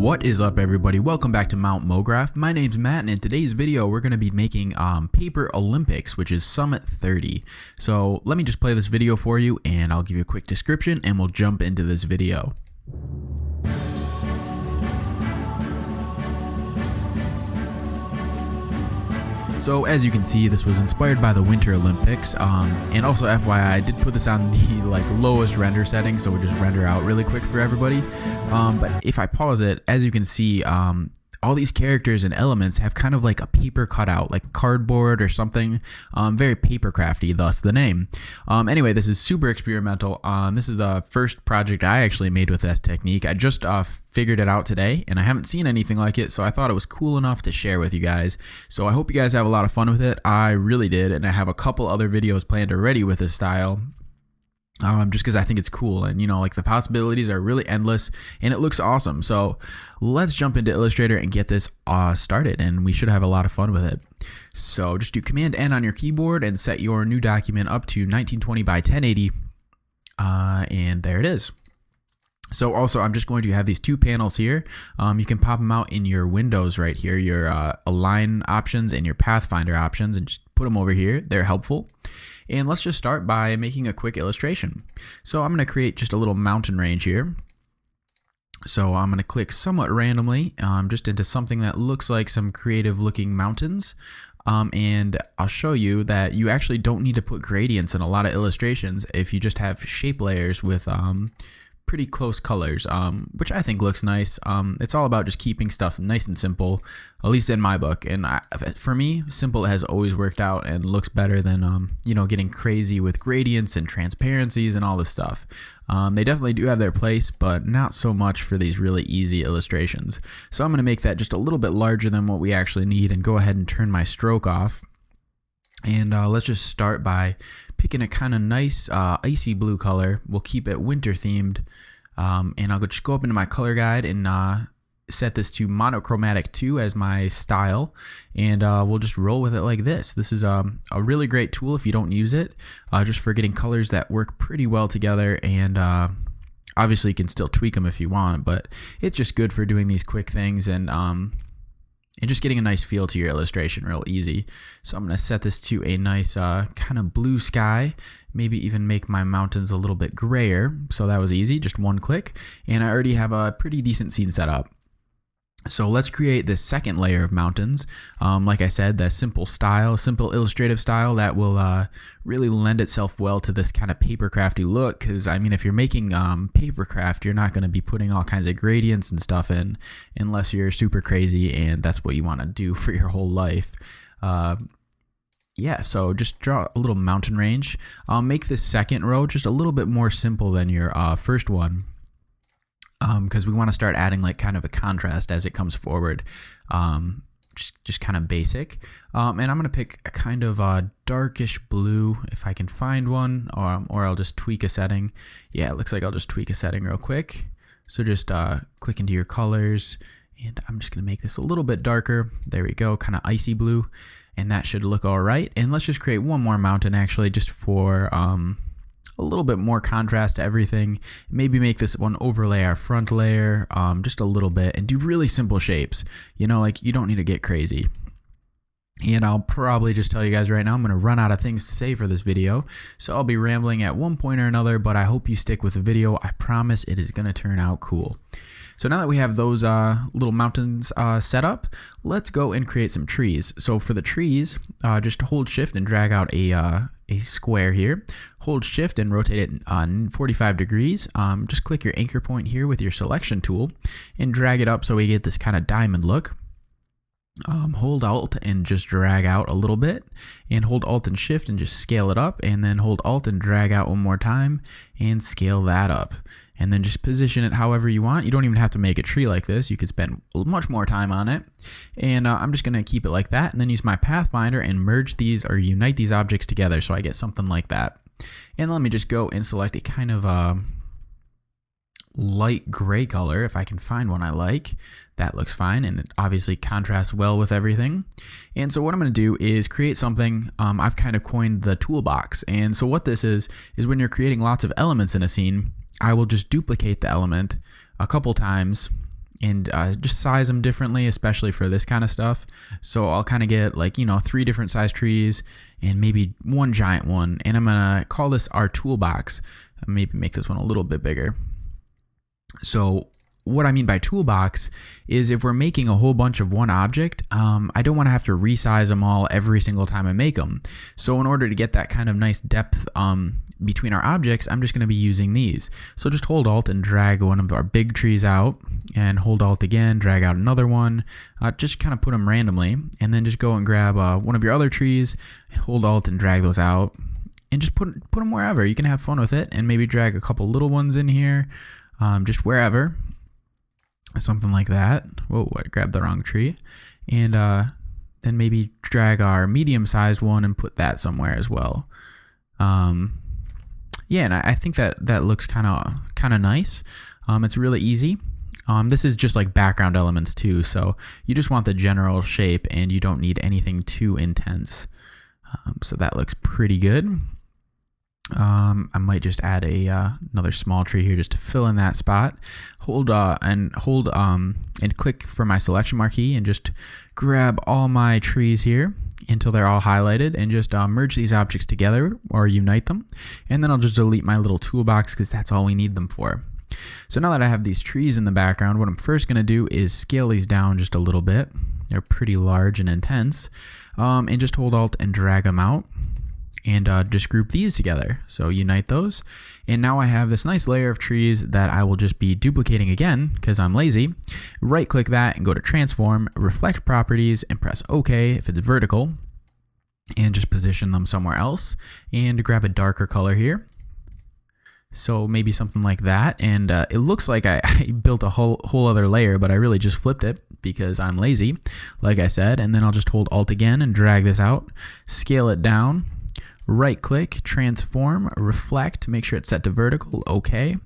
What is up, everybody? Welcome back to Mount Mograph. My name's Matt, and in today's video we're going to be making Paper Olympics, which is Summit 30. So let me just play this video for you and I'll give you a quick description and we'll jump into this video. So as you can see, this was inspired by the Winter Olympics, and also FYI, I did put this on the lowest render setting, so we'll just render out really quick for everybody. But if I pause it, as you can see, all these characters and elements have kind of like a paper cutout, like cardboard or something, very Papercrafty, thus the name. Anyway, this is super experimental. This is the first project I actually made with this technique. I just figured it out today, and I haven't seen anything like it, so I thought it was cool enough to share with you guys. So I hope you guys have a lot of fun with it. I really did, and I have a couple other videos planned already with this style. Just because I think it's cool, and the possibilities are really endless and it looks awesome. So let's jump into Illustrator and get this started, and we should have a lot of fun with it. So just do Command N on your keyboard and set your new document up to 1920 by 1080, and there it is. So also, I'm just going to have these two panels here. You can pop them out in your windows right here, your align options and your pathfinder options, and just put them over here. They're helpful. And let's just start by making a quick illustration. So I'm going to create just a little mountain range here. So I'm going to click somewhat randomly just into something that looks like some creative looking mountains. And I'll show you that you actually don't need to put gradients in a lot of illustrations if you just have shape layers with pretty close colors, which I think looks nice. It's all about just keeping stuff nice and simple, at least in my book. And for me, simple has always worked out and looks better than getting crazy with gradients and transparencies and all this stuff. They definitely do have their place, but not so much for these really easy illustrations. So I'm going to make that just a little bit larger than what we actually need and go ahead and turn my stroke off. And let's just start by picking a kind of nice icy blue color. We'll keep it winter themed. And I'll just go up into my color guide and set this to monochromatic 2 as my style. And we'll just roll with it like this. This is a really great tool if you don't use it, just for getting colors that work pretty well together. And obviously you can still tweak them if you want, but it's just good for doing these quick things and just getting a nice feel to your illustration real easy. So I'm going to set this to a nice kind of blue sky, maybe even make my mountains a little bit grayer. So that was easy, just one click. And I already have a pretty decent scene set up. So let's create this second layer of mountains. Like I said, that simple illustrative style that will really lend itself well to this kind of papercrafty look. Because I mean, if you're making papercraft, you're not going to be putting all kinds of gradients and stuff in unless you're super crazy and that's what you want to do for your whole life. Yeah, so just draw a little mountain range. Make this second row just a little bit more simple than your first one. Because we want to start adding like kind of a contrast as it comes forward, just kind of basic. And I'm going to pick a kind of darkish blue if I can find one, or I'll just tweak a setting. Yeah, it looks like I'll just tweak a setting real quick. So just click into your colors, and I'm just going to make this a little bit darker. There we go, kind of icy blue, and that should look all right. And let's just create one more mountain actually, just for a little bit more contrast to everything. Maybe make this one overlay our front layer just a little bit and do really simple shapes. You don't need to get crazy. And I'll probably just tell you guys right now, I'm going to run out of things to say for this video. So I'll be rambling at one point or another, but I hope you stick with the video. I promise it is going to turn out cool. So now that we have those little mountains set up, let's go and create some trees. So for the trees, just hold shift and drag out a square here. Hold shift and rotate it 45 degrees. Just click your anchor point here with your selection tool and drag it up so we get this kind of diamond look. Hold Alt and just drag out a little bit, and hold Alt and Shift and just scale it up, and then hold Alt and drag out one more time and scale that up, and then just position it however you want. You don't even have to make a tree like this. You could spend much more time on it, and I'm just going to keep it like that, and then use my pathfinder and merge these or unite these objects together so I get something like that. And let me just go and select a kind of light gray color if I can find one I like. That looks fine, and it obviously contrasts well with everything. And so what I'm going to do is create something. I've kind of coined the toolbox, and so what this is when you're creating lots of elements in a scene, I will just duplicate the element a couple times and just size them differently, especially for this kind of stuff. So I'll kind of get like, 3 different size trees and maybe one giant one. And I'm gonna call this our toolbox. Maybe make this one a little bit bigger. So what I mean by toolbox is if we're making a whole bunch of one object, I don't want to have to resize them all every single time I make them. So in order to get that kind of nice depth between our objects, I'm just going to be using these. So just hold Alt and drag one of our big trees out, and hold Alt again, drag out another one, just kind of put them randomly, and then just go and grab one of your other trees, and hold Alt and drag those out, and just put them wherever. You can have fun with it, and maybe drag a couple little ones in here, just wherever. Something like that. Whoa, I grabbed the wrong tree. And then maybe drag our medium-sized one and put that somewhere as well. Yeah, and I think that looks kind of nice. It's really easy. This is just like background elements too, so you just want the general shape and you don't need anything too intense. So that looks pretty good. I might just add another small tree here just to fill in that spot. Hold and click for my selection marquee and just grab all my trees here until they're all highlighted, and just merge these objects together or unite them. And then I'll just delete my little toolbox because that's all we need them for. So now that I have these trees in the background, what I'm first going to do is scale these down just a little bit. They're pretty large and intense. And just hold Alt and drag them out. And just group these together. So unite those. And now I have this nice layer of trees that I will just be duplicating again because I'm lazy. Right click that and go to transform, reflect properties, and press OK if it's vertical. And just position them somewhere else. And grab a darker color here. So maybe something like that. And it looks like I built a whole other layer, but I really just flipped it because I'm lazy, like I said. And then I'll just hold Alt again and drag this out, scale it down. Right click, transform, reflect, make sure it's set to vertical, okay.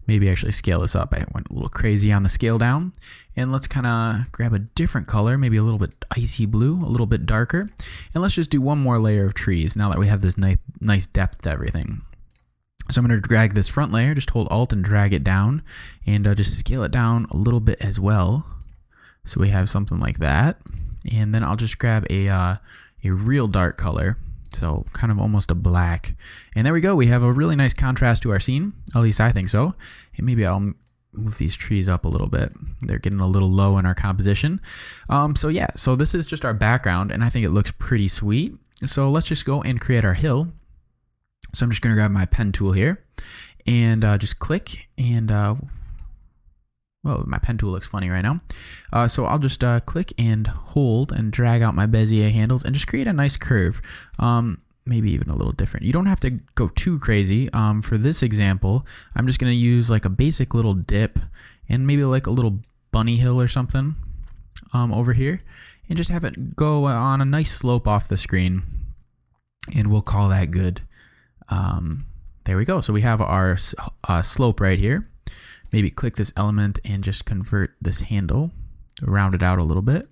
Maybe actually scale this up. I went a little crazy on the scale down. And let's kind of grab a different color, maybe a little bit icy blue, a little bit darker. And let's just do one more layer of trees now that we have this nice depth to everything. So I'm going to drag this front layer, just hold Alt and drag it down, and just scale it down a little bit as well. So we have something like that. And then I'll just grab a real dark color. So kind of almost a black. And there we go. We have a really nice contrast to our scene. At least I think so. And maybe I'll move these trees up a little bit. They're getting a little low in our composition. So yeah, so this is just our background and I think it looks pretty sweet. So let's just go and create our hill. So I'm just going to grab my pen tool here and just click and whoa, my pen tool looks funny right now. So I'll just click and hold and drag out my bezier handles and just create a nice curve. Maybe even a little different. You don't have to go too crazy. For this example, I'm just going to use like a basic little dip and maybe like a little bunny hill or something over here. And just have it go on a nice slope off the screen. And we'll call that good. There we go. So we have our slope right here. Maybe click this element and just convert this handle, round it out a little bit.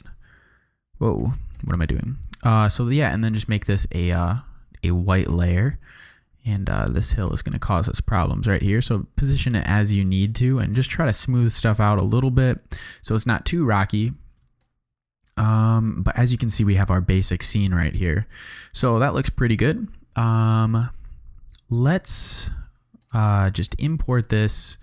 Whoa, what am I doing? So yeah, and then just make this a white layer. And this hill is going to cause us problems right here. So position it as you need to and just try to smooth stuff out a little bit so it's not too rocky. But as you can see, we have our basic scene right here. So that looks pretty good. Let's just import this.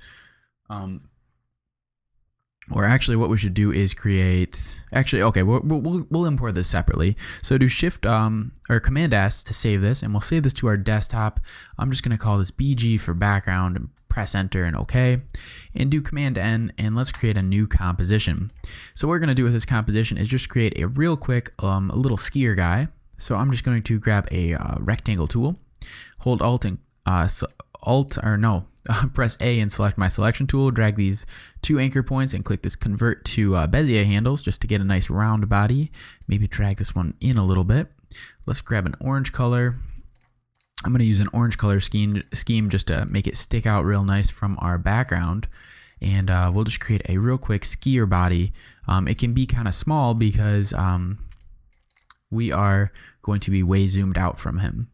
Or actually what we should do is create, okay, we'll import this separately. So do Shift or Command S to save this, and we'll save this to our desktop. I'm just going to call this BG for background and press enter and OK, and do Command N, and let's create a new composition. So what we're going to do with this composition is just create a real quick little skier guy. So I'm just going to grab a rectangle tool, hold Alt and press A and select my selection tool, drag these 2 anchor points and click this convert to bezier handles just to get a nice round body. Maybe drag this one in a little bit. Let's grab an orange color. I'm going to use an orange color scheme just to make it stick out real nice from our background. And we'll just create a real quick skier body. It can be kind of small because we are going to be way zoomed out from him.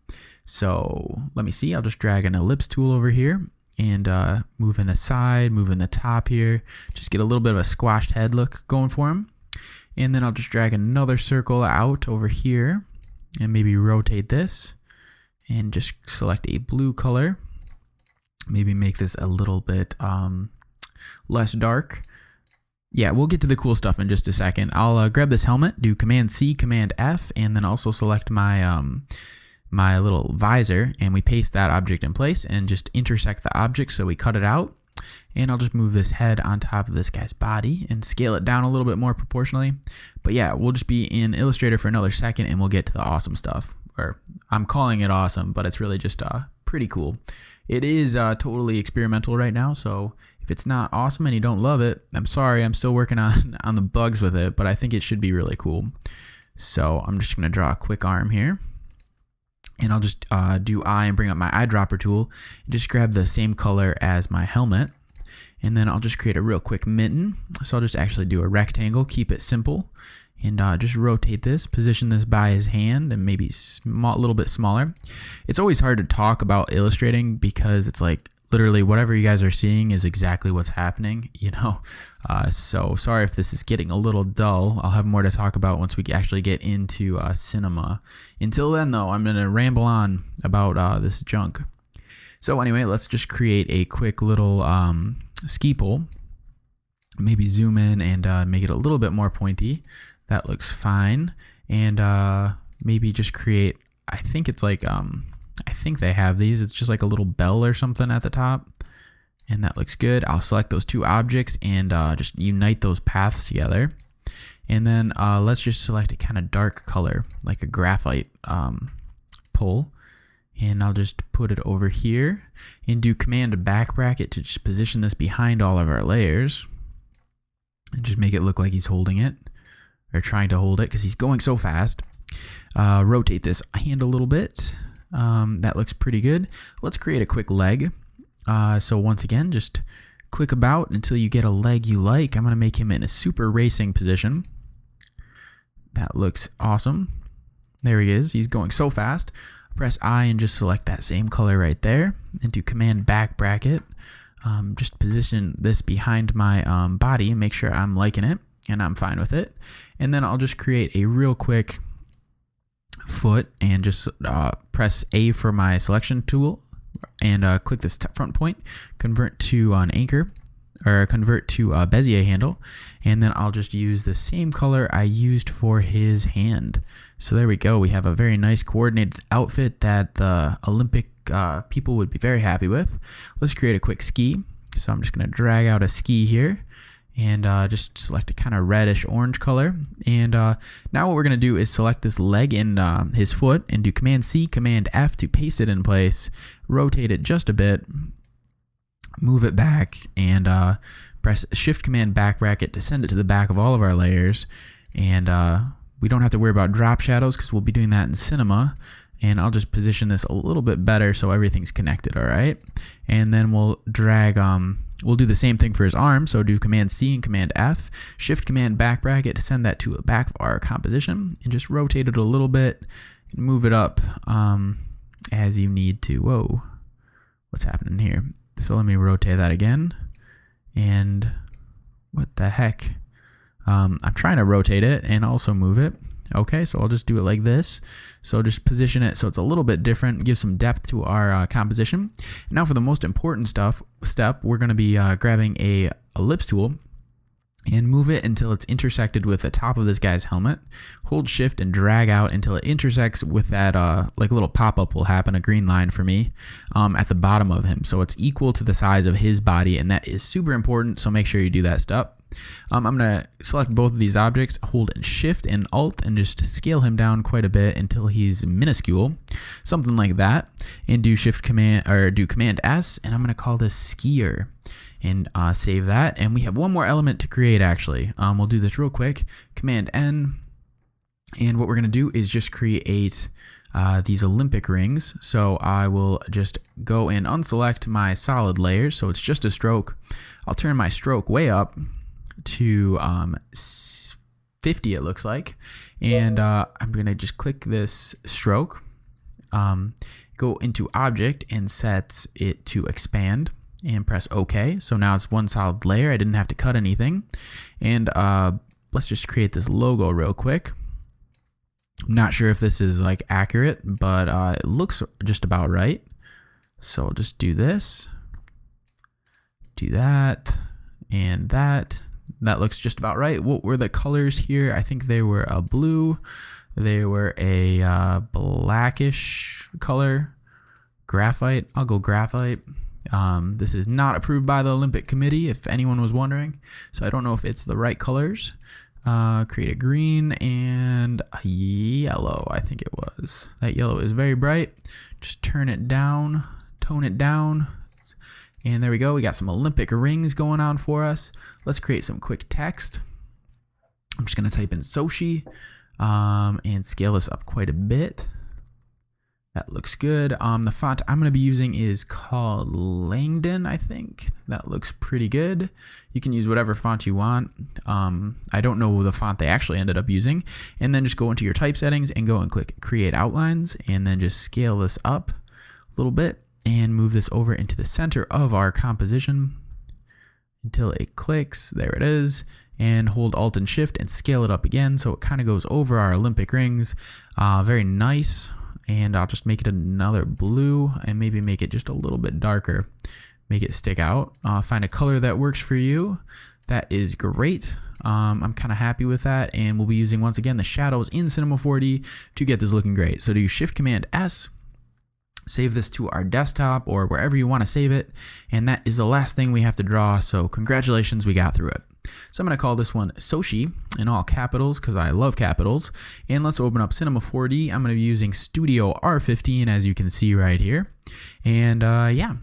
So let me see, I'll just drag an ellipse tool over here and moving the side, moving the top here. Just get a little bit of a squashed head look going for him. And then I'll just drag another circle out over here and maybe rotate this and just select a blue color. Maybe make this a little bit less dark. Yeah, we'll get to the cool stuff in just a second. I'll grab this helmet, do Command C, Command F, and then also select my my little visor, and we paste that object in place and just intersect the object so we cut it out. And I'll just move this head on top of this guy's body and scale it down a little bit more proportionally. But yeah, we'll just be in Illustrator for another second and we'll get to the awesome stuff. Or I'm calling it awesome, but it's really just pretty cool. It is totally experimental right now, so if it's not awesome and you don't love it, I'm sorry, I'm still working on the bugs with it, but I think it should be really cool. So I'm just going to draw a quick arm here. And I'll just do eye and bring up my eyedropper tool and just grab the same color as my helmet. And then I'll just create a real quick mitten. So I'll just actually do a rectangle, keep it simple, and just rotate this, position this by his hand and maybe a little bit smaller. It's always hard to talk about illustrating because it's like literally whatever you guys are seeing is exactly what's happening, you know. So sorry if this is getting a little dull. I'll have more to talk about once we actually get into cinema. Until then, though, I'm going to ramble on about this junk. So anyway, let's just create a quick little ski pole. Maybe zoom in and make it a little bit more pointy. That looks fine. And maybe just create, I think it's like, I think they have these. It's just like a little bell or something at the top. And that looks good. I'll select those two objects and just unite those paths together. And then let's just select a kind of dark color, like a graphite pole. And I'll just put it over here and do Command back bracket to just position this behind all of our layers. And just make it look like he's holding it, or trying to hold it because he's going so fast. Rotate this hand a little bit. That looks pretty good. Let's create a quick leg. So once again, just click about until you get a leg you like. I'm going to make him in a super racing position. That looks awesome. There he is. He's going so fast. Press I and just select that same color right there. And do Command back bracket. Just position this behind my body and make sure I'm liking it and I'm fine with it. And then I'll just create a real quick foot and just press A for my selection tool and click this front point, convert to an anchor, or convert to a bezier handle, and then I'll just use the same color I used for his hand. So there we go. We have a very nice coordinated outfit that the Olympic people would be very happy with. Let's create a quick ski. So I'm just going to drag out a ski here and just select a kind of reddish orange color. And now what we're going to do is select this leg and his foot and do Command C, Command F to paste it in place, rotate it just a bit, move it back, and press Shift Command back bracket to send it to the back of all of our layers. And we don't have to worry about drop shadows because we'll be doing that in Cinema. And I'll just position this a little bit better so everything's connected, all right? And then we'll drag, we'll do the same thing for his arm. So do Command C and Command F, Shift Command back bracket to send that to the back of our composition, and just rotate it a little bit and move it up as you need to. Whoa, what's happening here? So let me rotate that again. And what the heck? I'm trying to rotate it and also move it. Okay, so I'll just do it like this. So just position it so it's a little bit different, give some depth to our composition. And now for the most important step, we're going to be grabbing a ellipse tool and move it until it's intersected with the top of this guy's helmet. Hold Shift and drag out until it intersects with that like a little pop-up will happen, a green line for me, at the bottom of him. So it's equal to the size of his body, and that is super important, so make sure you do that step. I'm going to select both of these objects, hold Shift and Alt, and just scale him down quite a bit until he's minuscule, something like that, and do Command S, and I'm going to call this Skier. And save that, and we have one more element to create actually. We'll do this real quick, Command N, and what we're going to do is just create these Olympic rings. So I will just go and unselect my solid layers, so it's just a stroke. I'll turn my stroke way up to 50 it looks like, and I'm going to just click this stroke, go into Object and set it to expand. and press OK. So now it's one solid layer. I didn't have to cut anything. And let's just create this logo real quick. I'm not sure if this is like accurate, but it looks just about right. So I'll just do this, do that, and that. That looks just about right. What were the colors here? I think they were a blue. They were a blackish color. Graphite. I'll go graphite. This is not approved by the Olympic Committee, if anyone was wondering. So I don't know if it's the right colors. Create a green and a yellow, I think it was. That yellow is very bright. Just turn it down, tone it down. And there we go. We got some Olympic rings going on for us. Let's create some quick text. I'm just going to type in Sochi and scale this up quite a bit. That looks good. The font I'm going to be using is called Langdon, I think. That looks pretty good. You can use whatever font you want. I don't know the font they actually ended up using. And then just go into your type settings and go and click Create Outlines. And then just scale this up a little bit. And move this over into the center of our composition until it clicks. There it is. And hold Alt and Shift and scale it up again so it kind of goes over our Olympic rings. Very nice. And I'll just make it another blue and maybe make it just a little bit darker. Make it stick out. Find a color that works for you. That is great. I'm kind of happy with that. And we'll be using, once again, the shadows in Cinema 4D to get this looking great. So do Shift Command S. Save this to our desktop or wherever you want to save it. And that is the last thing we have to draw. So congratulations, we got through it. So I'm going to call this one Sochi in all capitals because I love capitals. And let's open up Cinema 4D. I'm going to be using Studio R15 as you can see right here. And yeah.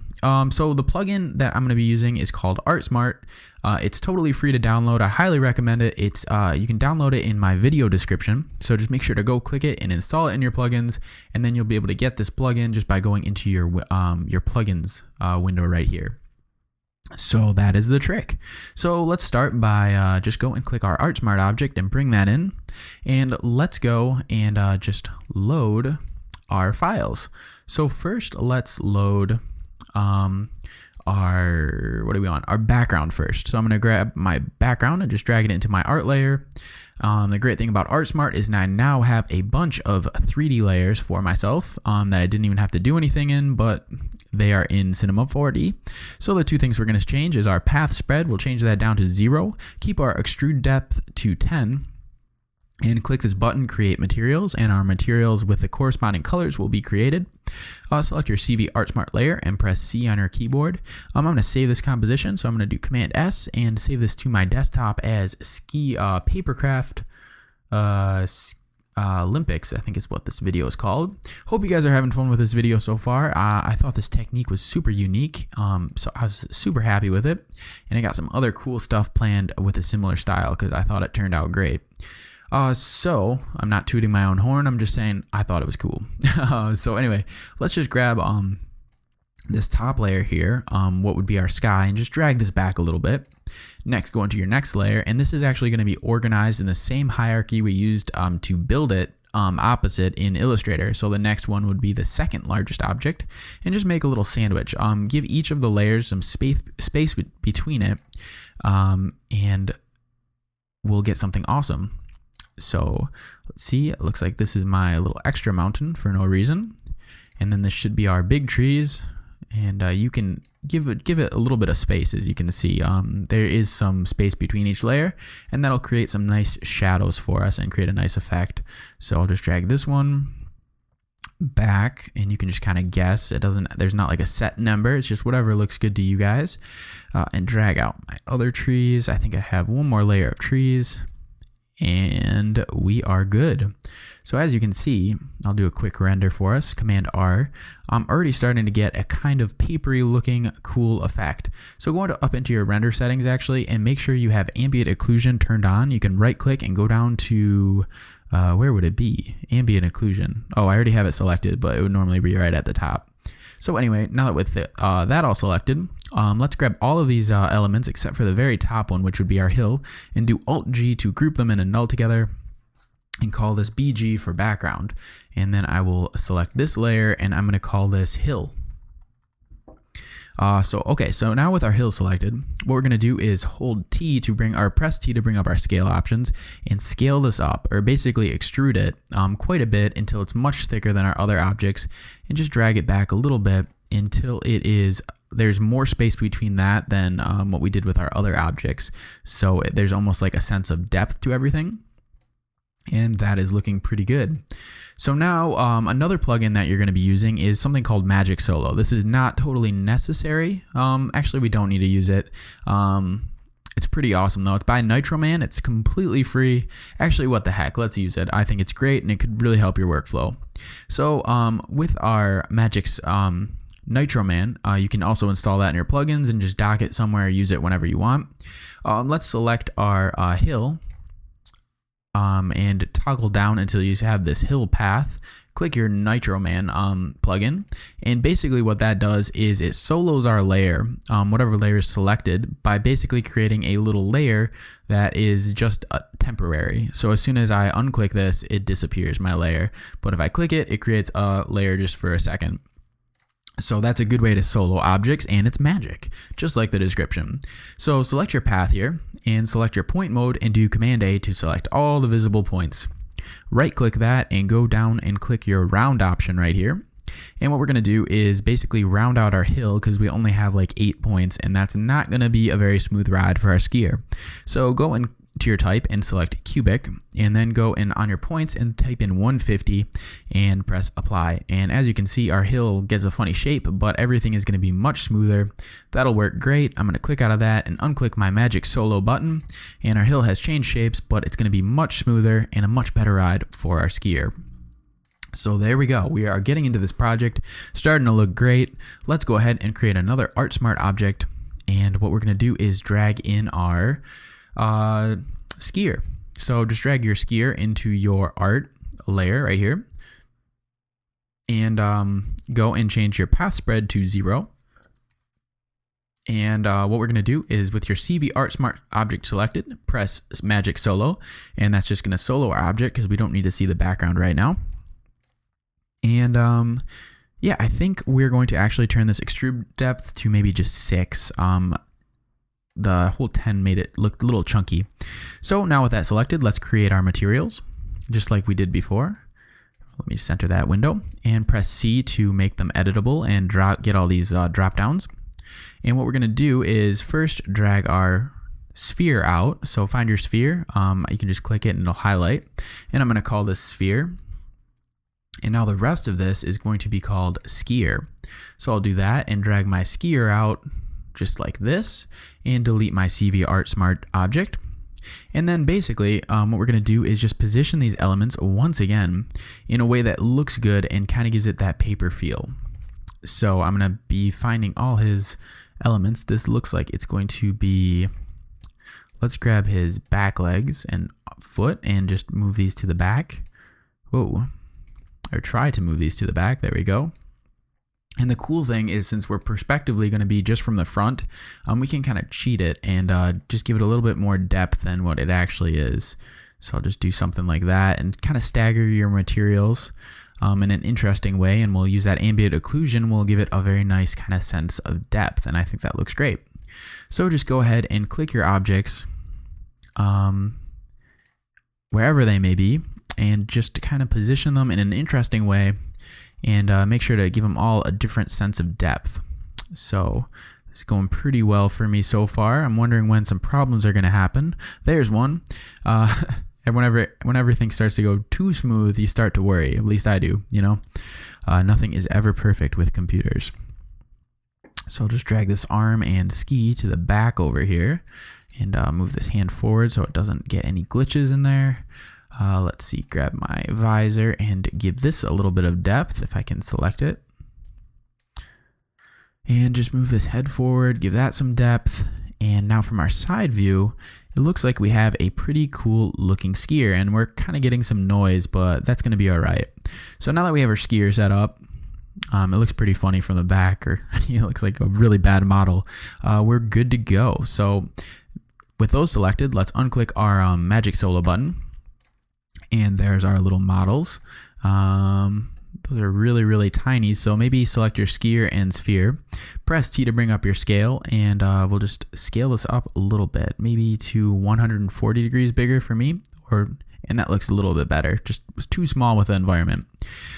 So the plugin that I'm going to be using is called ArtSmart. It's totally free to download. I highly recommend it. It's you can download it in my video description. So just make sure to go click it and install it in your plugins, and then you'll be able to get this plugin just by going into your plugins window right here. So that is the trick. So let's start by just go and click our ArtSmart object and bring that in, and let's go and just load our files. So first, let's load our background first. So I'm going to grab my background and just drag it into my art layer. The great thing about ArtSmart is I now have a bunch of 3D layers for myself that I didn't even have to do anything in, but they are in Cinema 4D. So the two things we're going to change is our path spread. We'll change that down to 0, keep our extrude depth to 10, and click this button, Create Materials, and our materials with the corresponding colors will be created. Select your CV-ArtSmart layer and press C on your keyboard. I'm going to save this composition, so I'm going to do Command S and save this to my desktop as Papercraft Olympics, I think is what this video is called. Hope you guys are having fun with this video so far. I thought this technique was super unique, so I was super happy with it. And I got some other cool stuff planned with a similar style because I thought it turned out great. So I'm not tooting my own horn. I'm just saying I thought it was cool. So anyway, let's just grab this top layer here, what would be our sky, and just drag this back a little bit. Next, go into your next layer, and this is actually going to be organized in the same hierarchy we used to build it opposite in Illustrator. So the next one would be the second largest object, and just make a little sandwich. Give each of the layers some space between it, and we'll get something awesome. So let's see, it looks like this is my little extra mountain for no reason. And then this should be our big trees. And you can give it a little bit of space, as you can see. There is some space between each layer, and that'll create some nice shadows for us and create a nice effect. So I'll just drag this one back, and you can just kind of guess. There's not like a set number. It's just whatever looks good to you guys. And drag out my other trees. I think I have one more layer of trees. And we are good. So as you can see, I'll do a quick render for us, Command R. I'm already starting to get a kind of papery looking cool effect. So go up into your render settings actually, and make sure you have ambient occlusion turned on. You can right click and go down to, where would it be? Ambient occlusion. Oh, I already have it selected, but it would normally be right at the top. So anyway, now that with that all selected, let's grab all of these elements except for the very top one, which would be our hill, and do Alt-G to group them in a null together, and call this BG for background. And then I will select this layer, and I'm going to call this hill. So now with our hill selected, what we're going to do is hold T to press T to bring up our scale options and scale this up, or basically extrude it quite a bit until it's much thicker than our other objects, and just drag it back a little bit until there's more space between that than what we did with our other objects. So there's almost like a sense of depth to everything. And that is looking pretty good. So now another plugin that you're going to be using is something called MagicSolo. This is not totally necessary. Actually, we don't need to use it. It's pretty awesome though. It's by Nitroman. It's completely free. Actually, what the heck? Let's use it. I think it's great and it could really help your workflow. So with our Nitroman, you can also install that in your plugins and just dock it somewhere, use it whenever you want. Let's select our hill. And toggle down until you have this hill path. Click your Nitroman plugin, and basically what that does is it solos our layer, whatever layer is selected, by basically creating a little layer that is just temporary. So as soon as I unclick this, it disappears, my layer. But if I click it, it creates a layer just for a second. So that's a good way to solo objects, and it's magic, just like the description. So select your path here and select your point mode and do Command A to select all the visible points. Right click that and go down and click your round option right here. And what we're going to do is basically round out our hill because we only have like 8 points, and that's not going to be a very smooth ride for our skier. So go into your type and select cubic, and then go in on your points and type in 150 and press apply. And as you can see, our hill gets a funny shape, but everything is going to be much smoother. That'll work great. I'm going to click out of that and unclick my MagicSolo button, and our hill has changed shapes, but it's going to be much smoother and a much better ride for our skier. So there we go. We are getting into this project, starting to look great. Let's go ahead and create another ArtSmart object, and what we're going to do is drag in our skier. So just drag your skier into your art layer right here, and go and change your path spread to 0. And what we're going to do is with your CV-ArtSmart object selected, press MagicSolo, and that's just going to solo our object because we don't need to see the background right now. And yeah, I think we're going to actually turn this extrude depth to maybe just 6. The whole 10 made it look a little chunky. So now with that selected, let's create our materials just like we did before. Let me center that window and press C to make them editable and get all these drop downs. And what we're going to do is first drag our sphere out. So find your sphere. You can just click it and it'll highlight. And I'm going to call this sphere. And now the rest of this is going to be called skier. So I'll do that and drag my skier out just like this, and delete my CV-ArtSmart object. And then basically what we're going to do is just position these elements once again in a way that looks good and kind of gives it that paper feel. So I'm going to be finding all his elements. This looks like it's going to be, let's grab his back legs and foot and just move these to the back. Whoa. Or try to move these to the back. There we go. And the cool thing is, since we're perspectively going to be just from the front, we can kind of cheat it and just give it a little bit more depth than what it actually is. So I'll just do something like that and kind of stagger your materials in an interesting way, and we'll use that ambient occlusion. We'll give it a very nice kind of sense of depth, and I think that looks great. So just go ahead and click your objects wherever they may be, and just kind of position them in an interesting way, and make sure to give them all a different sense of depth. So it's going pretty well for me so far. I'm wondering when some problems are going to happen. There's one. And when everything starts to go too smooth, you start to worry. At least I do, you know. Nothing is ever perfect with computers. So I'll just drag this arm and ski to the back over here, and move this hand forward so it doesn't get any glitches in there. Let's see, grab my visor and give this a little bit of depth if I can select it. And just move this head forward, give that some depth. And now from our side view, it looks like we have a pretty cool looking skier, and we're kind of getting some noise, but that's going to be all right. So now that we have our skier set up, it looks pretty funny from the back, or it looks like a really bad model. We're good to go. So with those selected, let's unclick our MagicSolo button. And there's our little models. Those Those are really, really tiny, so maybe select your skier and sphere. Press T to bring up your scale, and we'll just scale this up a little bit, maybe to 140 degrees bigger for me, and that looks a little bit better. Just was too small with the environment.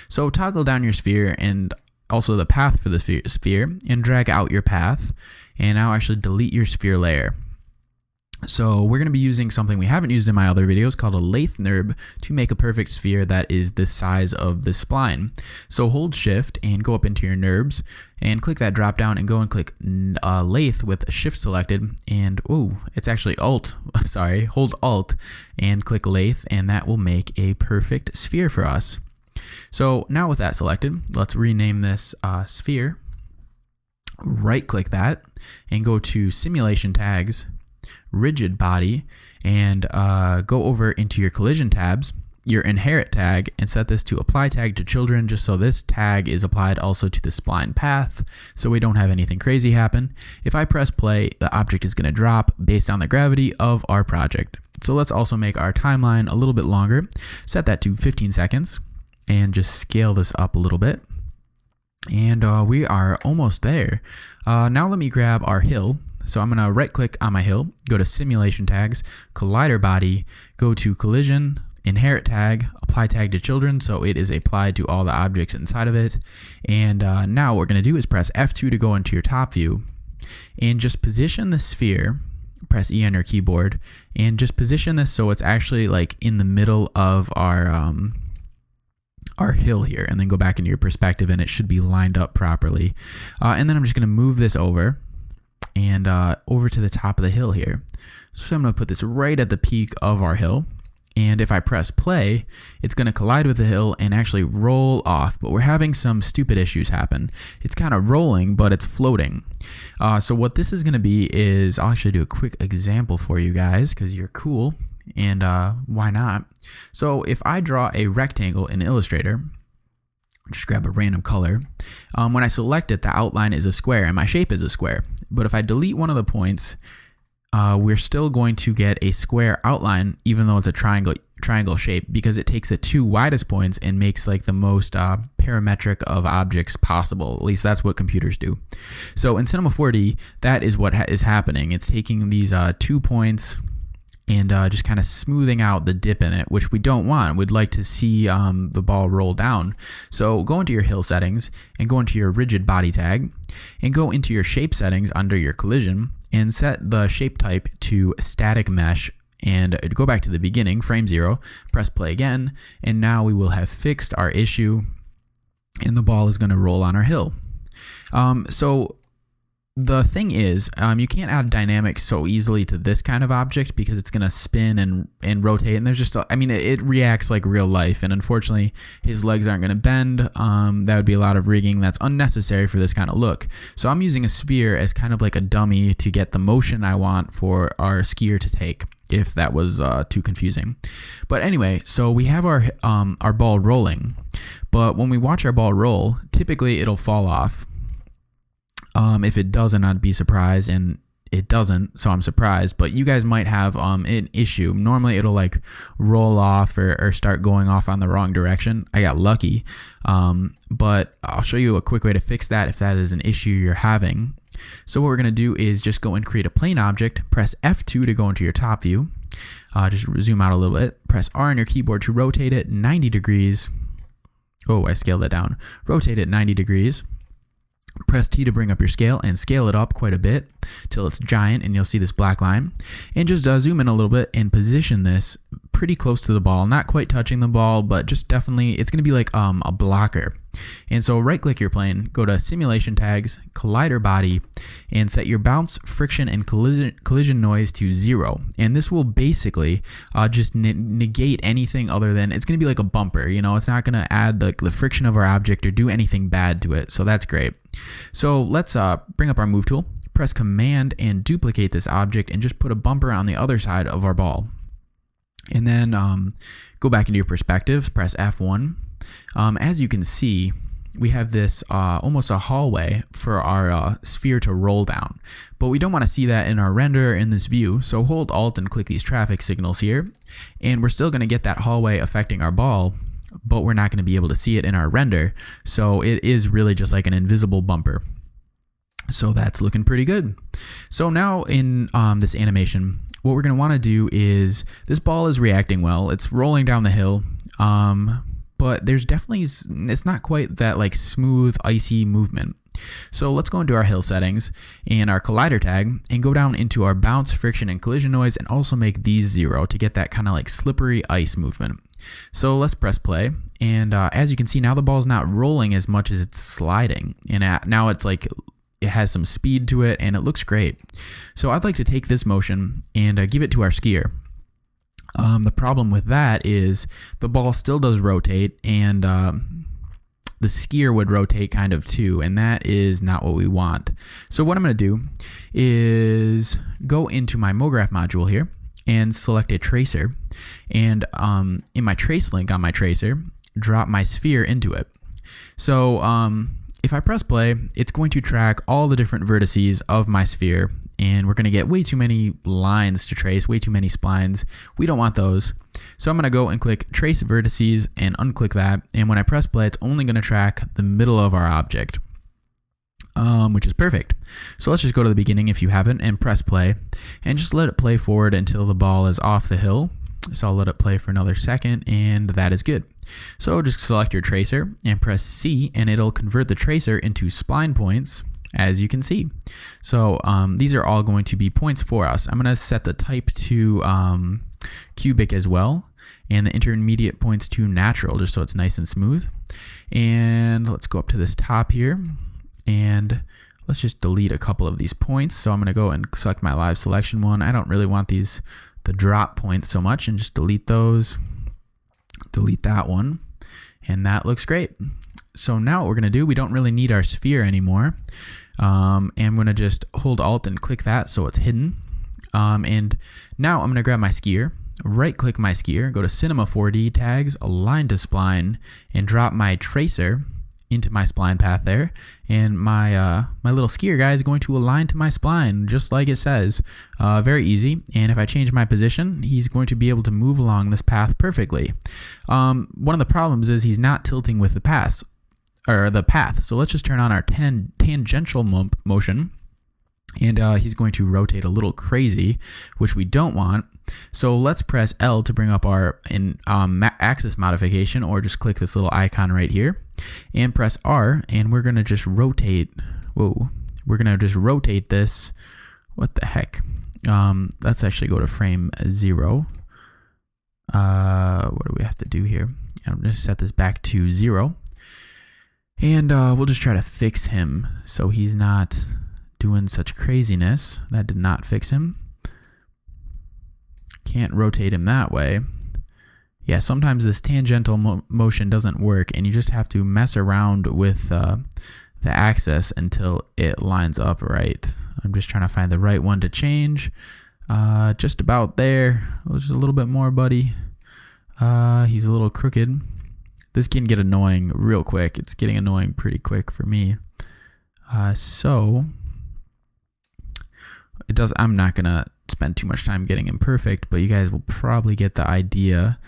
So toggle down your sphere and also the path for the sphere, and drag out your path, and now actually delete your sphere layer. So we're going to be using something we haven't used in my other videos called a lathe NURB to make a perfect sphere that is the size of the spline. So hold shift and go up into your NURBs and click that drop down and go and click lathe with shift selected, and it's actually hold alt and click lathe, and that will make a perfect sphere for us. So now with that selected, let's rename this sphere. Right click that and go to simulation tags, rigid body, and go over into your collision tabs, your inherit tag, and set this to apply tag to children, just so this tag is applied also to the spline path, so we don't have anything crazy happen. If I press play, the object is going to drop based on the gravity of our project. So let's also make our timeline a little bit longer. Set that to 15 seconds and just scale this up a little bit. And we are almost there. Now let me grab our hill. So I'm going to right click on my hill, go to simulation tags, collider body, go to collision, inherit tag, apply tag to children, so it is applied to all the objects inside of it. And now what we're going to do is press F2 to go into your top view and just position the sphere. Press E on your keyboard and just position this so it's actually like in the middle of our hill here, and then go back into your perspective and it should be lined up properly. And then I'm just going to move this over and over to the top of the hill here. So I'm going to put this right at the peak of our hill, and if I press play, it's going to collide with the hill and actually roll off, but we're having some stupid issues happen. It's kind of rolling, but it's floating. So what this is going to be is, I'll actually do a quick example for you guys because you're cool, and why not? So if I draw a rectangle in Illustrator, just grab a random color. When I select it, the outline is a square and my shape is a square. But if I delete one of the points, we're still going to get a square outline, even though it's a triangle shape, because it takes the two widest points and makes like the most parametric of objects possible. At least that's what computers do. So in Cinema 4D, that is what is happening. It's taking these 2 points and just kind of smoothing out the dip in it, which we don't want. We'd like to see the ball roll down. So go into your hill settings and go into your rigid body tag and go into your shape settings under your collision and set the shape type to static mesh, and go back to the beginning, frame 0, press play again, and now we will have fixed our issue and the ball is going to roll on our hill. So the thing is, you can't add dynamics so easily to this kind of object because it's going to spin and rotate, and there's just, it reacts like real life, and unfortunately his legs aren't going to bend. That would be a lot of rigging that's unnecessary for this kind of look. So I'm using a sphere as kind of like a dummy to get the motion I want for our skier to take, if that was too confusing. But anyway, so we have our ball rolling, but when we watch our ball roll, typically it'll fall off. If it doesn't, I'd be surprised, and it doesn't, so I'm surprised. But you guys might have an issue. Normally it'll like roll off or start going off on the wrong direction. I got lucky, but I'll show you a quick way to fix that if that is an issue you're having. So what we're going to do is just go and create a plane object, press F2 to go into your top view, just zoom out a little bit, press R on your keyboard to rotate it 90 degrees. Oh, I scaled that down. Rotate it 90 degrees. Press T to bring up your scale and scale it up quite a bit till it's giant, and you'll see this black line. And just zoom in a little bit and position this pretty close to the ball, not quite touching the ball, but just definitely, it's going to be like a blocker. And so right click your plane, go to simulation tags, collider body, and set your bounce, friction, and collision noise to 0. And this will basically just negate anything other than, it's going to be like a bumper, it's not going to add the friction of our object or do anything bad to it. So that's great. So let's bring up our move tool, press command and duplicate this object and just put a bumper on the other side of our ball. And then go back into your perspective, press F1. As you can see, we have this almost a hallway for our sphere to roll down, but we don't want to see that in our render in this view. So hold Alt and click these traffic signals here, and we're still going to get that hallway affecting our ball. but we're not going to be able to see it in our render. So it is really just like an invisible bumper. So that's looking pretty good. So now in this animation, what we're going to want to do is, this ball is reacting well. It's rolling down the hill, but there's definitely, it's not quite that like smooth, icy movement. So let's go into our hill settings and our collider tag and go down into our bounce, friction, and collision noise, and also make these 0 to get that kind of like slippery ice movement. So let's press play, and as you can see, now the ball's not rolling as much as it's sliding, and now it's like it has some speed to it, and it looks great. So I'd like to take this motion and give it to our skier. The problem with that is the ball still does rotate, and the skier would rotate kind of too, and that is not what we want. So what I'm going to do is go into my Mograph module here and select a tracer, and in my trace link on my tracer, drop my sphere into it. So if I press play, it's going to track all the different vertices of my sphere, and we're going to get way too many lines to trace, way too many splines. We don't want those. So I'm going to go and click Trace Vertices and unclick that, and when I press play, it's only going to track the middle of our object, which is perfect. So let's just go to the beginning if you haven't and press play, and just let it play forward until the ball is off the hill. So I'll let it play for another second, and that is good. So just select your tracer and press C, and it'll convert the tracer into spline points, as you can see. So these are all going to be points for us. I'm going to set the type to cubic as well, and the intermediate points to natural, just so it's nice and smooth. And let's go up to this top here, and let's just delete a couple of these points. So I'm going to go and select my live selection one. I don't really want the drop points so much, and just delete those. Delete that one, and that looks great. So now what we're going to do, we don't really need our sphere anymore, and I'm going to just hold Alt and click that so it's hidden. And now I'm going to grab my skier, right click my skier, go to Cinema 4D tags, align to spline, and drop my tracer into my spline path there, and my little skier guy is going to align to my spline just like it says. Very easy, and if I change my position, he's going to be able to move along this path perfectly. One of the problems is he's not tilting with the path. So let's just turn on our tangential motion, and he's going to rotate a little crazy, which we don't want. So let's press L to bring up our axis modification, or just click this little icon right here and press R, and we're going to just rotate. Whoa, we're going to just rotate this. What the heck? Let's actually go to frame 0. What do we have to do here? I'm going to set this back to 0, and we'll just try to fix him so he's not doing such craziness. That did not fix him. Can't rotate him that way. Yeah, sometimes this tangential motion doesn't work, and you just have to mess around with the axis until it lines up right. I'm just trying to find the right one to change. Just about there. Just a little bit more, buddy. He's a little crooked. This can get annoying real quick. It's getting annoying pretty quick for me. So it does. I'm not gonna spend too much time getting him perfect, but you guys will probably get the idea.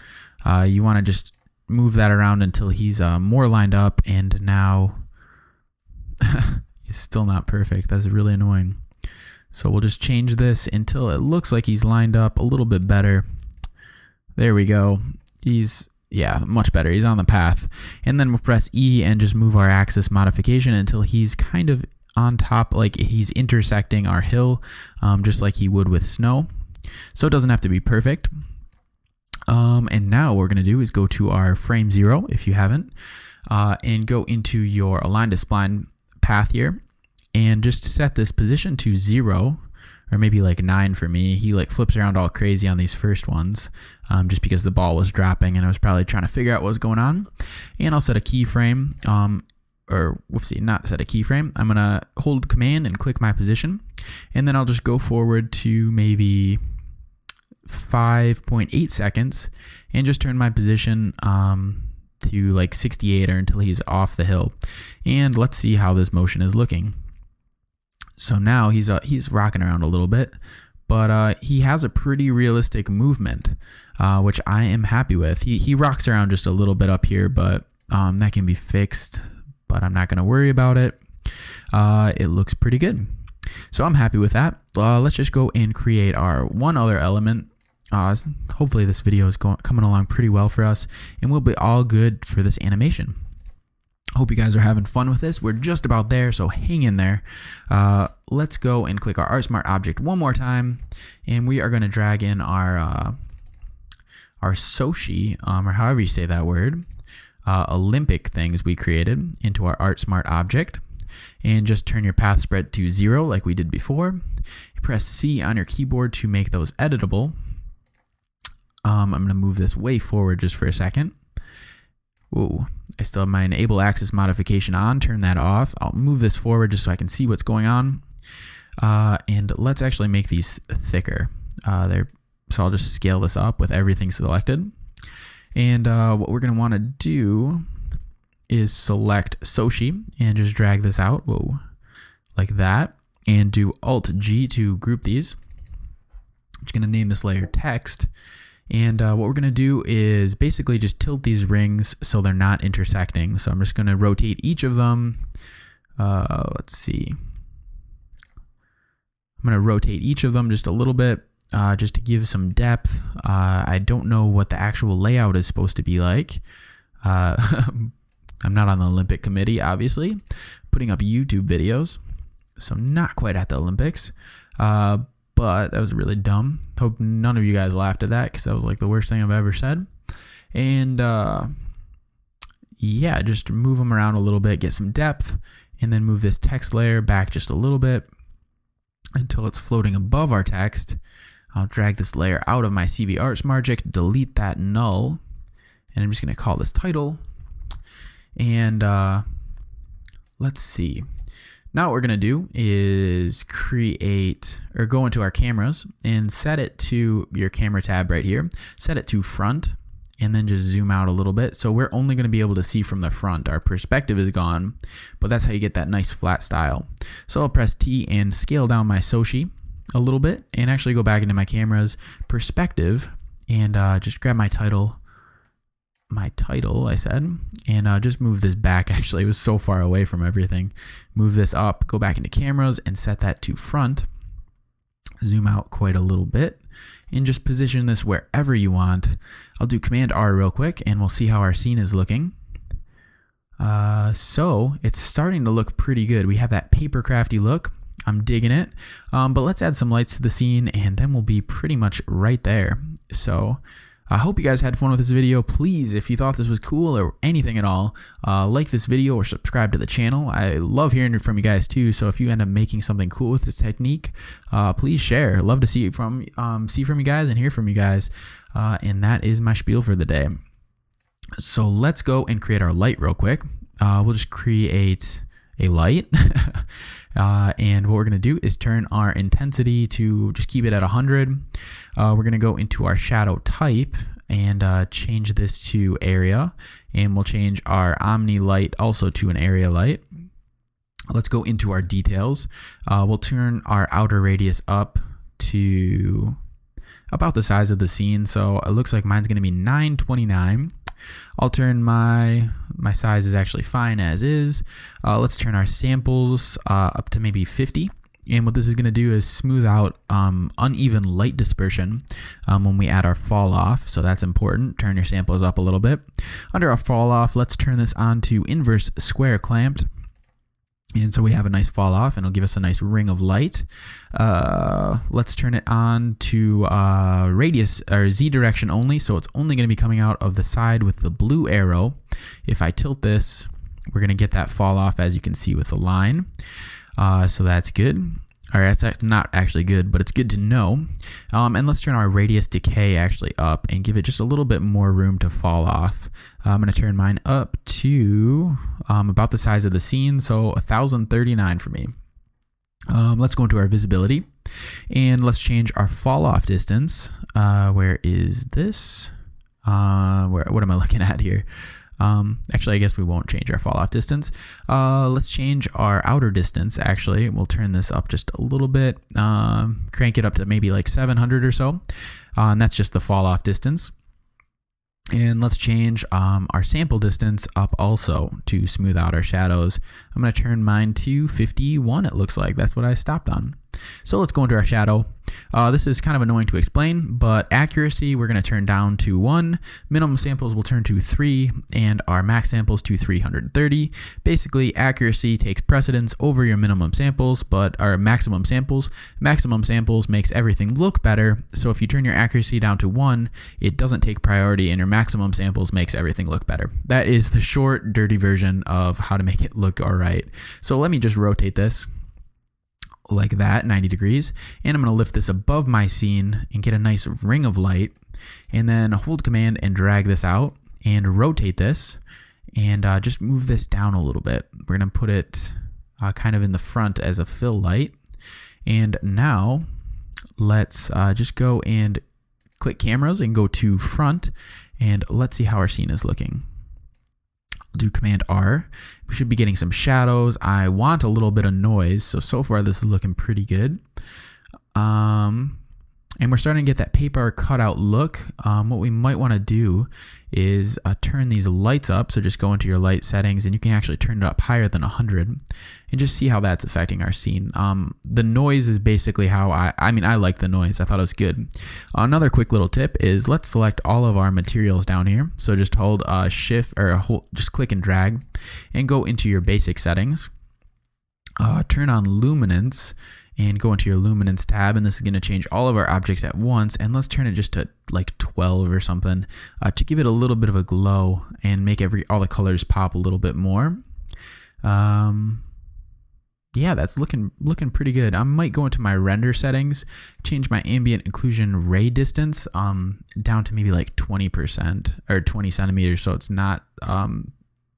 You want to just move that around until he's more lined up, and now he's still not perfect. That's really annoying. So we'll just change this until it looks like he's lined up a little bit better. There we go. Yeah, much better. He's on the path. And then we'll press E and just move our axis modification until he's kind of on top, like he's intersecting our hill, just like he would with snow. So it doesn't have to be perfect. And now what we're going to do is go to our frame 0, if you haven't, and go into your align to spline path here, and just set this position to 0, or maybe like 9 for me. He like flips around all crazy on these first ones, just because the ball was dropping and I was probably trying to figure out what was going on. And I'll set a keyframe, or whoopsie, not set a keyframe. I'm going to hold command and click my position, and then I'll just go forward to maybe 5.8 seconds and just turn my position to like 68 or until he's off the hill. And let's see how this motion is looking. So now he's rocking around a little bit, but he has a pretty realistic movement, which I am happy with. He rocks around just a little bit up here, but that can be fixed, but I'm not going to worry about it. It looks pretty good. So I'm happy with that. Let's just go and create our one other element. Hopefully this video is coming along pretty well for us, and we'll be all good for this animation. Hope you guys are having fun with this. We're just about there, so hang in there. Let's go and click our ArtSmart object one more time, and we are going to drag in our Soshi, or however you say that word, Olympic things we created into our ArtSmart object, and just turn your path spread to 0 like we did before. Press C on your keyboard to make those editable. I'm going to move this way forward just for a second. Whoa, I still have my enable axis modification on. Turn that off. I'll move this forward just so I can see what's going on. And let's actually make these thicker. So I'll just scale this up with everything selected. And what we're going to want to do is select Soshi and just drag this out. Whoa, like that. And do Alt-G to group these. I'm just going to name this layer text. And what we're going to do is basically just tilt these rings so they're not intersecting. So I'm just going to rotate each of them. Let's see. I'm going to rotate each of them just a little bit just to give some depth. I don't know what the actual layout is supposed to be like. I'm not on the Olympic committee, obviously. Putting up YouTube videos. So not quite at the Olympics. But that was really dumb. Hope none of you guys laughed at that because that was like the worst thing I've ever said. And yeah, just move them around a little bit, get some depth, and then move this text layer back just a little bit until it's floating above our text. I'll drag this layer out of my CV-ArtSmart object, delete that null, and I'm just going to call this title. And let's see. Now what we're going to do is create, or go into our cameras and set it to your camera tab right here. Set it to front and then just zoom out a little bit. So we're only going to be able to see from the front. Our perspective is gone, but that's how you get that nice flat style. So I'll press T and scale down my Soshi a little bit and actually go back into my camera's perspective and just grab my title, I said, and just move this back. Actually, it was so far away from everything. Move this up, go back into cameras and set that to front. Zoom out quite a little bit and just position this wherever you want. I'll do Command R real quick and we'll see how our scene is looking. So it's starting to look pretty good. We have that papercrafty look. I'm digging it. But let's add some lights to the scene and then we'll be pretty much right there. So I hope you guys had fun with this video. Please, if you thought this was cool or anything at all, like this video or subscribe to the channel. I love hearing from you guys too. So if you end up making something cool with this technique, please share. Love to see from you guys and hear from you guys. And that is my spiel for the day. So let's go and create our light real quick. We'll just create a light. And what we're going to do is turn our intensity to just keep it at 100. We're going to go into our shadow type and change this to area. And we'll change our omni light also to an area light. Let's go into our details. We'll turn our outer radius up to about the size of the scene. So it looks like mine's going to be 929. I'll turn my size is actually fine as is. Let's turn our samples up to maybe 50. And what this is going to do is smooth out uneven light dispersion when we add our fall off. So that's important. Turn your samples up a little bit. Under our fall off, let's turn this on to inverse square clamped. And so we have a nice fall off and it'll give us a nice ring of light. Let's turn it on to radius or Z direction only. So it's only going to be coming out of the side with the blue arrow. If I tilt this, we're going to get that fall off as you can see with the line. So that's good. Or that's not actually good, but it's good to know. And let's turn our radius decay actually up and give it just a little bit more room to fall off. I'm going to turn mine up to about the size of the scene, so 1039 for me. Let's go into our visibility and let's change our fall off distance. Where is this? What am I looking at here? Actually, I guess we won't change our fall off distance. Let's change our outer distance. Actually, we'll turn this up just a little bit, crank it up to maybe like 700 or so. And that's just the fall off distance. And let's change our sample distance up also to smooth out our shadows. I'm going to turn mine to 51, it looks like. That's what I stopped on. So let's go into our shadow. This is kind of annoying to explain, but accuracy we're going to turn down to 1. Minimum samples will turn to 3, and our max samples to 330. Basically, accuracy takes precedence over your minimum samples, but our maximum samples. Maximum samples makes everything look better, so if you turn your accuracy down to 1, it doesn't take priority, and your maximum samples makes everything look better. That is the short, dirty version of how to make it look alright. So let me just rotate this like that, 90 degrees, and I'm going to lift this above my scene and get a nice ring of light, and then hold command and drag this out and rotate this, and just move this down a little bit. We're going to put it kind of in the front as a fill light, and now let's just go and click cameras and go to front, and let's see how our scene is looking. Do Command R. We should be getting some shadows. I want a little bit of noise, so far this is looking pretty good. And we're starting to get that paper cutout look. What we might want to do is turn these lights up. So just go into your light settings, and you can actually turn it up higher than 100 and just see how that's affecting our scene. The noise is basically how I like the noise. I thought it was good. Another quick little tip is let's select all of our materials down here. So just hold shift or just click and drag and go into your basic settings. Turn on luminance and go into your luminance tab, and this is going to change all of our objects at once, and let's turn it just to like 12 or something to give it a little bit of a glow and make all the colors pop a little bit more. Yeah, that's looking pretty good. I might go into my render settings, change my ambient occlusion ray distance down to maybe like 20% or 20 centimeters, so it's not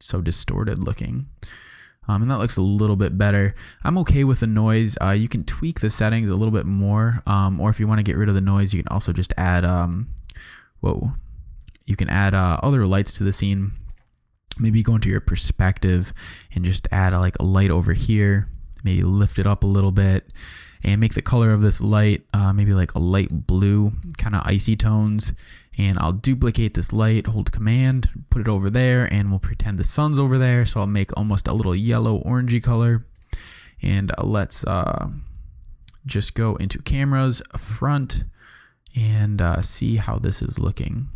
so distorted looking. And that looks a little bit better. I'm okay with the noise. You can tweak the settings a little bit more, or if you want to get rid of the noise, you can also just add, you can add other lights to the scene. Maybe go into your perspective and just add like a light over here. Maybe lift it up a little bit and make the color of this light maybe like a light blue, kind of icy tones. And I'll duplicate this light, hold command, put it over there, and we'll pretend the sun's over there. So I'll make almost a little yellow orangey color. And let's just go into cameras, front, and see how this is looking.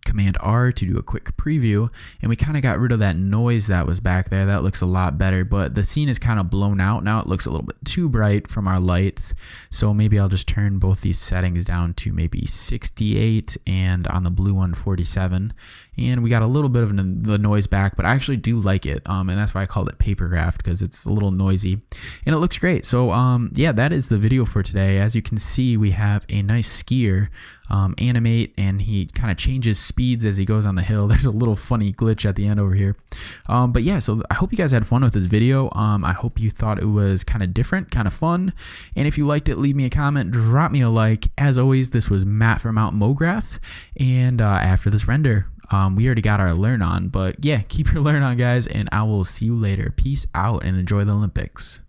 Command R to do a quick preview, and we kind of got rid of that noise that was back there. That looks a lot better, but the scene is kind of blown out now. It looks a little bit too bright from our lights, so maybe I'll just turn both these settings down to maybe 68 and on the blue one 47, and we got a little bit of the noise back, but I actually do like it, and that's why I called it Papercraft, because it's a little noisy and it looks great. So yeah, that is the video for today. As you can see, we have a nice skier animate, and he kind of changes speeds as he goes on the hill. There's a little funny glitch at the end over here, but yeah, so I hope you guys had fun with this video. I hope you thought it was kind of different, kind of fun, and if you liked it, leave me a comment, drop me a like. As always, this was Matt from Mograph, and after this render, we already got our learn on, but yeah, keep your learn on, guys, and I will see you later. Peace out and enjoy the Olympics.